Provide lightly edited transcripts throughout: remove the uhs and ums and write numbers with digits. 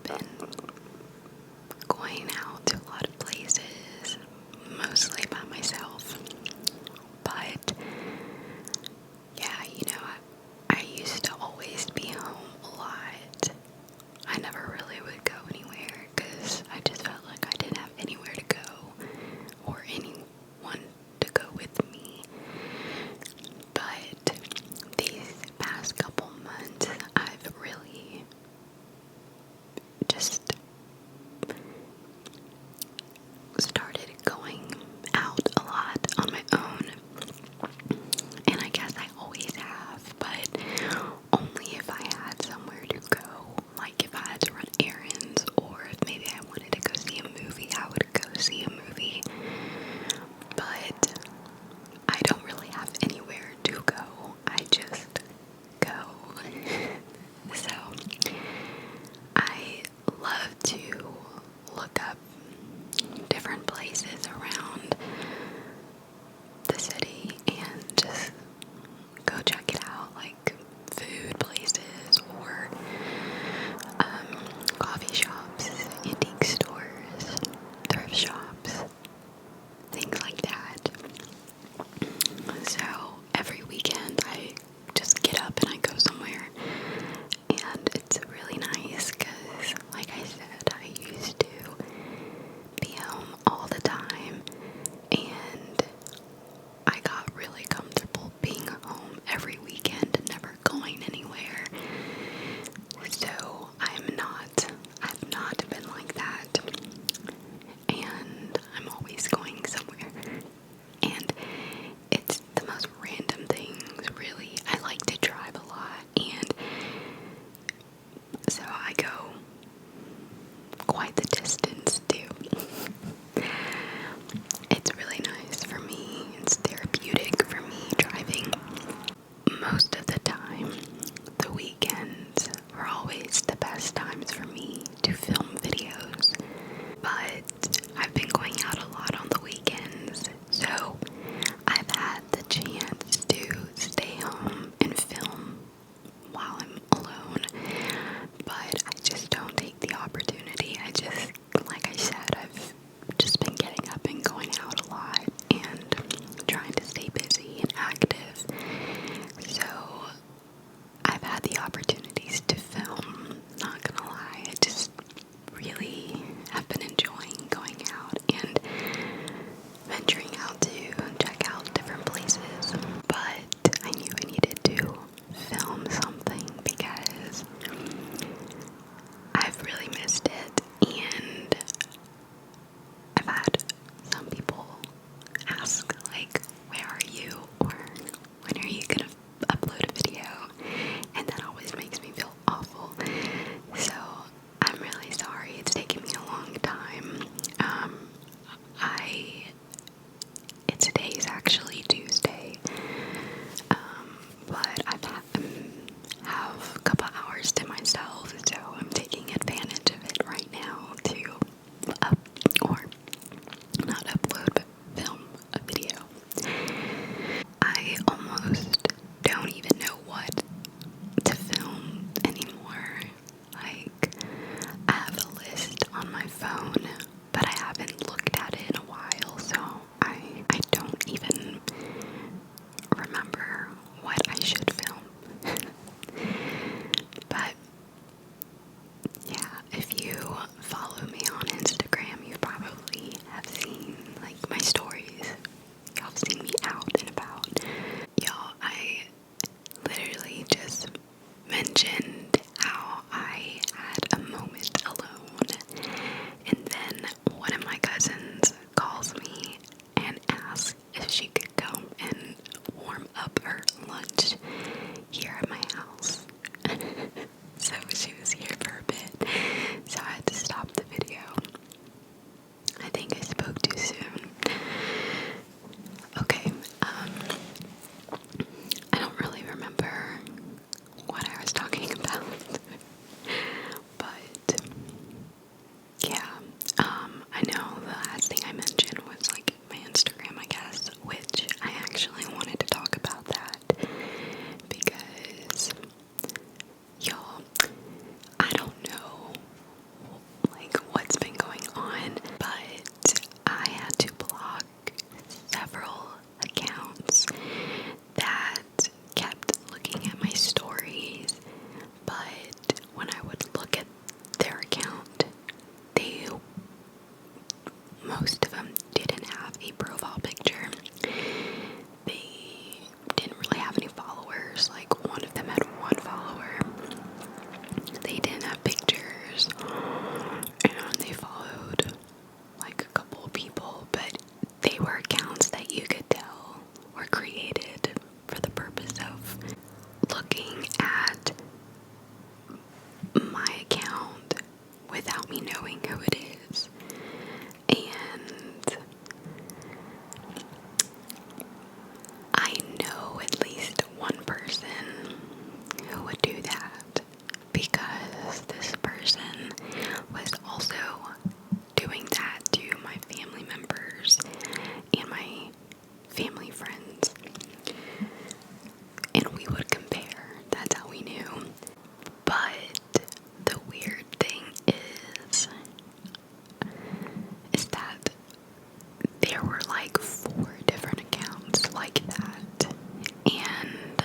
been going out to a lot of places, mostly by myself. But yeah, I used to always be home a lot. I never really would go anywhere because I just felt like I didn't have anywhere to go or anyone to go with me. But these past couple months, I've really just started going out a lot on my own. And I guess I always have, but only if I had somewhere to go. Like if I had to run errands, or if maybe I wanted to go see a movie, I would go see a movie. But I don't really have anywhere to go. I just go. So I love to look up different places around the city and just go check it out, like food places or coffee shops, antique stores, thrift shops, things like that. So every weekend I just get up and I go somewhere, and it's really nice because, like I said, I used to be home all the time, and I got really comfortable being home every weekend and never going anywhere. So I've not been like that, and I'm always going somewhere, and it's the most random things, really. I like to drive a lot, and so I go quite the distance too. It's really nice for me. It's therapeutic for me driving. Most of the time, the weekends are always the best times for me to film videos. But I've been going out a lot on the weekends, so I've had the chance to stay home and film while I'm alone. But I just don't take the opportunity. Like I said, I've just been getting up and going out a lot and trying to stay busy and active. So I've had the opportunities to film, not gonna lie. I just really have been enjoying going out and venturing out to check out different places. But I knew I needed to film something because I've really missed it, and I've had some people ask, like, where are you, or when are you gonna upload a video, and that always makes me feel awful. So I'm really sorry it's taken me a long time. Today's actually Tuesday, but have a couple hours to myself, so I'm taking advantage of it right now to not upload, but film a video. I almost don't even know what to film anymore. Like, I have a list on my phone, but I haven't looked at it in a while, so I don't even remember what I should film. But yeah, if you follow me on Instagram, you probably have seen, like, my stories. Y'all have seen me out and about. Y'all, I literally just mentioned how I had a moment alone, and then one of my cousins calls me and asks if she could come and warm up her lunch here at my house. So she was here for a bit. So I members, and they followed like a couple of people, but they were accounts that you could tell were created for the purpose of looking at my account without me knowing who it is. And I know at least one person who would do that, because this person was also doing that to my family members and my family friends. And we would compare. That's how we knew. But the weird thing is that there were like 4 different accounts like that. And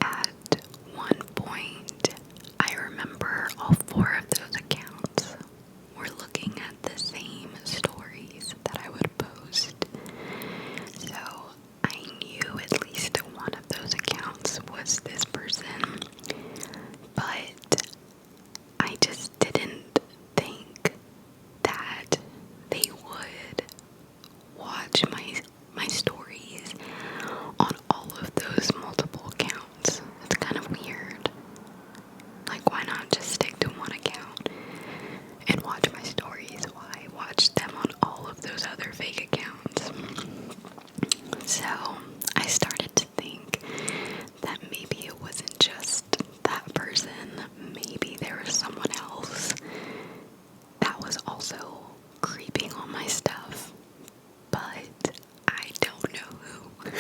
at one point, I remember all 4 of those accounts were looking at the same stories that I would post. So I knew at least one of those accounts was this person, but I just didn't think that they would watch my stories on all of those multiple accounts. It's kind of weird. Like, why not just stick to one account and watch my stories? Why watch them on all of those other fake accounts? So I started to think that maybe it wasn't just that person. Maybe there was someone else that was also creeping on my stuff, but I don't know who.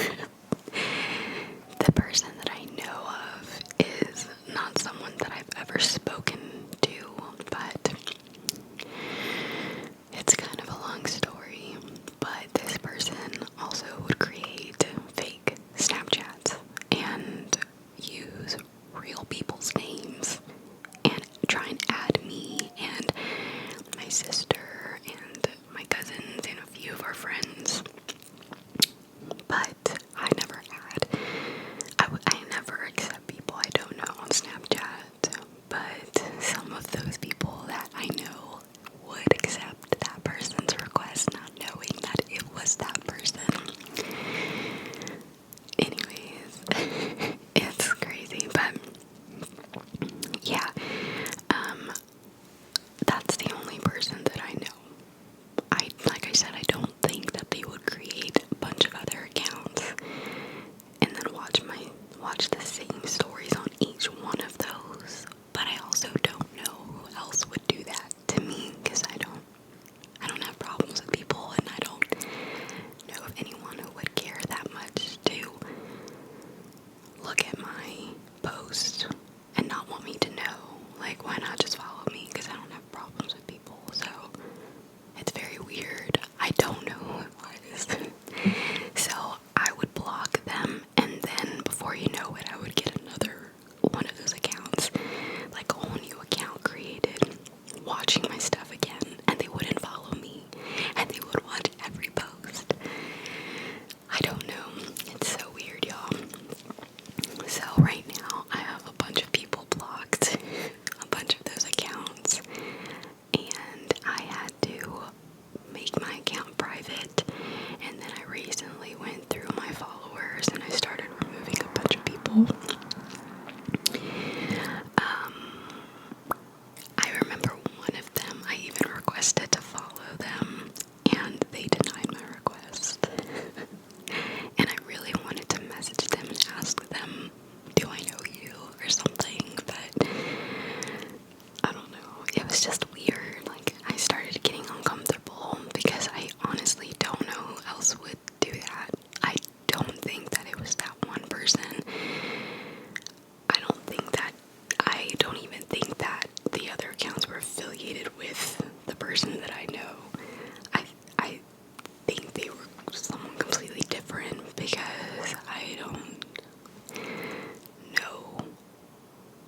The person that I know of is not someone that I've ever spoken to, but it's kind of a long story. But this person also would create fake Snapchats and use real people's names and try and add me and my sister and my cousins and a few of our friends. But I never had. I never accept people I don't know on Snapchat, but some of those people that I know would accept that person's request, not knowing that it was that person. Anyways, it's crazy, but yeah, that's the only person that I know. Like I said, I don't think that they would create a bunch of other accounts and then watch the same stories on each one of those. But I also don't know who else would do that to me, because I don't have problems with people, and I don't know of anyone who would care that much to look at my post and not want me to know. Like, why not just follow me? Because I don't have problems with people. So it's very weird. I don't know who it was. So I would block them, and then before you know it, I would get another one of those accounts, like a whole new account created, watching my stuff again, and they wouldn't follow me, and they would watch every post. I don't know. It's so weird, y'all. So right now, I have a bunch of people blocked, a bunch of those accounts, and I had to make my account private, and then I recently went through my followers and I started removing a bunch of people. I remember one of them, I even requested to follow them, and they denied my request. And I really wanted to message them and ask them, do I know you, or something, but I don't know. It was just weird. Like, I started getting uncomfortable because I honestly don't know who else would do that. I don't think that it was that one person. I don't even think that the other accounts were affiliated with the person that I know. I think they were someone completely different, because I don't know.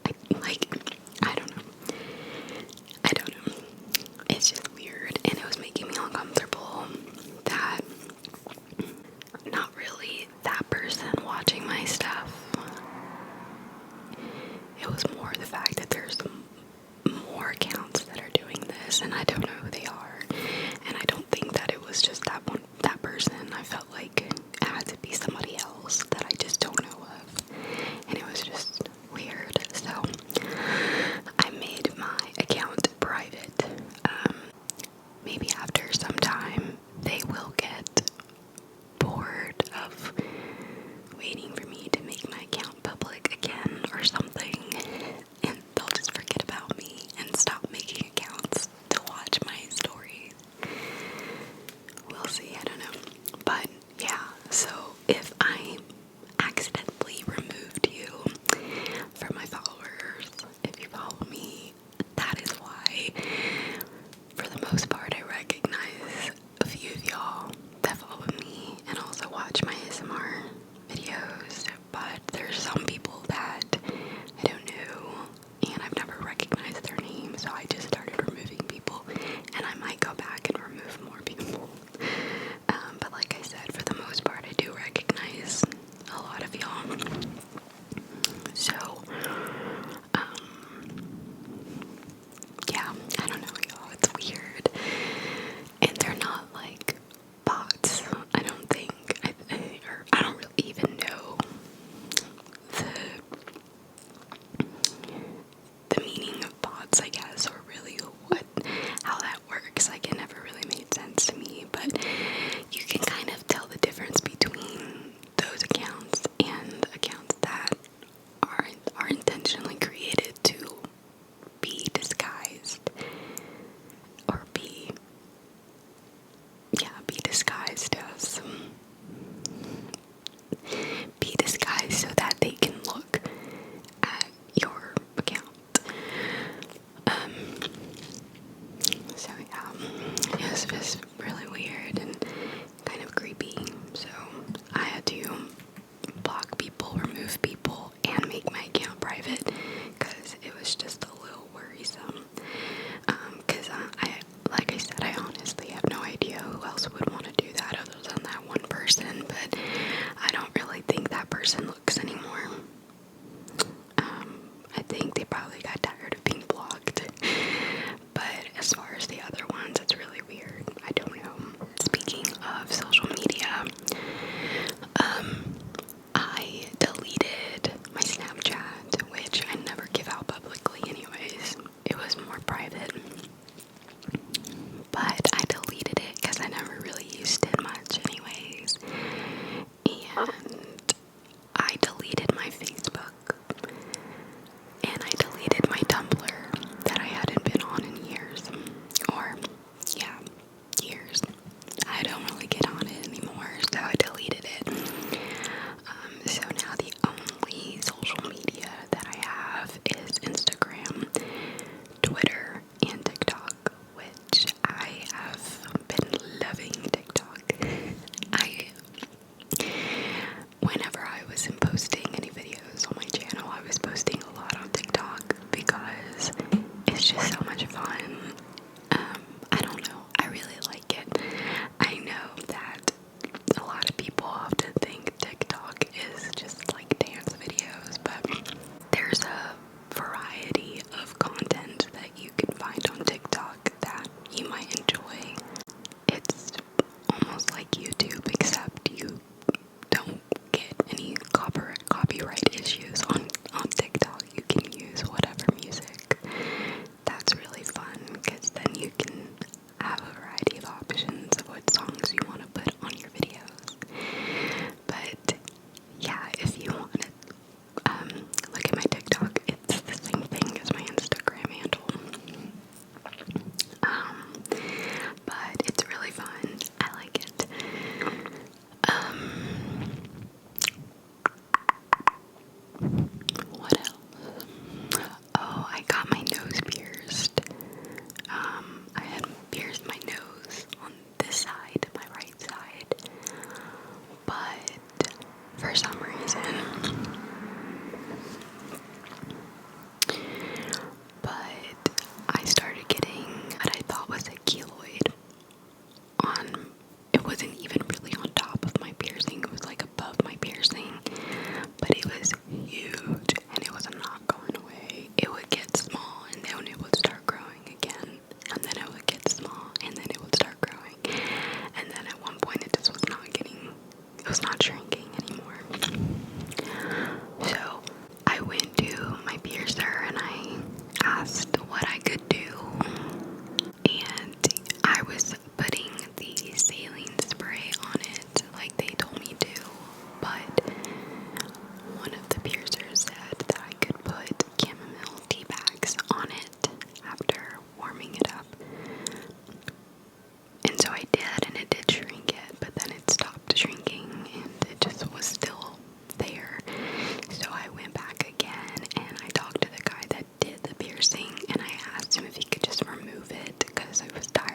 I don't know. I don't know. It's just weird, and it was making me uncomfortable that not really that person watching my stuff. It was more the fact that there's more accounts that and I don't know who they are. And I don't think that it was just that person. I felt like it had to be somebody else that I just don't know of. And it was just weird. So I made my account private. Maybe after some time they will get bored of waiting for me to make my account public again or something, and they'll just forget about me and stop making accounts to watch my stories. We'll see, I don't know. But yeah, so if I accidentally removed you from my followers, if you follow me, that is why. For the most part, I recognize a few of y'all that follow me and also watch my ASMR videos, but there's some people that I don't know and I've never recognized their name, so I just started removing people, and I might go back and remove more people. But like I said, for the most part, I do recognize a lot of y'all. So, yeah, I don't know, y'all, it's weird. And they're not like bots, I don't think. Or I don't really even know the meaning of bots, I guess, or really how that works. Like, it never really made sense to me, but you can kind of tell the difference between those accounts and accounts that are intentionally created to be disguised or be disguised as be disguised so that they can look at your account. So yeah, it was just really weird and kind of creepy. So I had to block people, remove people, and make my account private because it was just a little worrisome. Because like I said, I honestly have no idea who else would want to do that other than that one person, but I don't really think that person looks anymore. I think they probably got tired of being blocked. But as far as the other ones, it's really weird. I don't know. Speaking of social media, I deleted my Snapchat, which I never give out publicly anyways. It was more private. But I deleted it because I never really used it much anyways. And I deleted my Facebook. And I deleted my Tumblr that I hadn't been on in years. Or, yeah, years. I don't really get on it anymore, so I deleted it. So now the only social media that I have is Instagram, Twitter, and TikTok, which I have been loving TikTok. Whenever I wasn't posting any videos on my channel, I was posting a lot on TikTok because it's just so much fun. I don't know, I really like it. I know that a lot of people often think TikTok is just like dance videos, but there's a variety of content that you can find on TikTok that you might enjoy. It's almost like YouTube, except you don't get any copyright issues on TikTok. You can use whatever music. That's really fun because then you can have a variety of options of what songs you want to put on your videos. But yeah, if you want to look at my TikTok, it's the same thing as my Instagram handle. But it's really fun. I like it. What else? Oh, I got my nose pierced. because I was tired.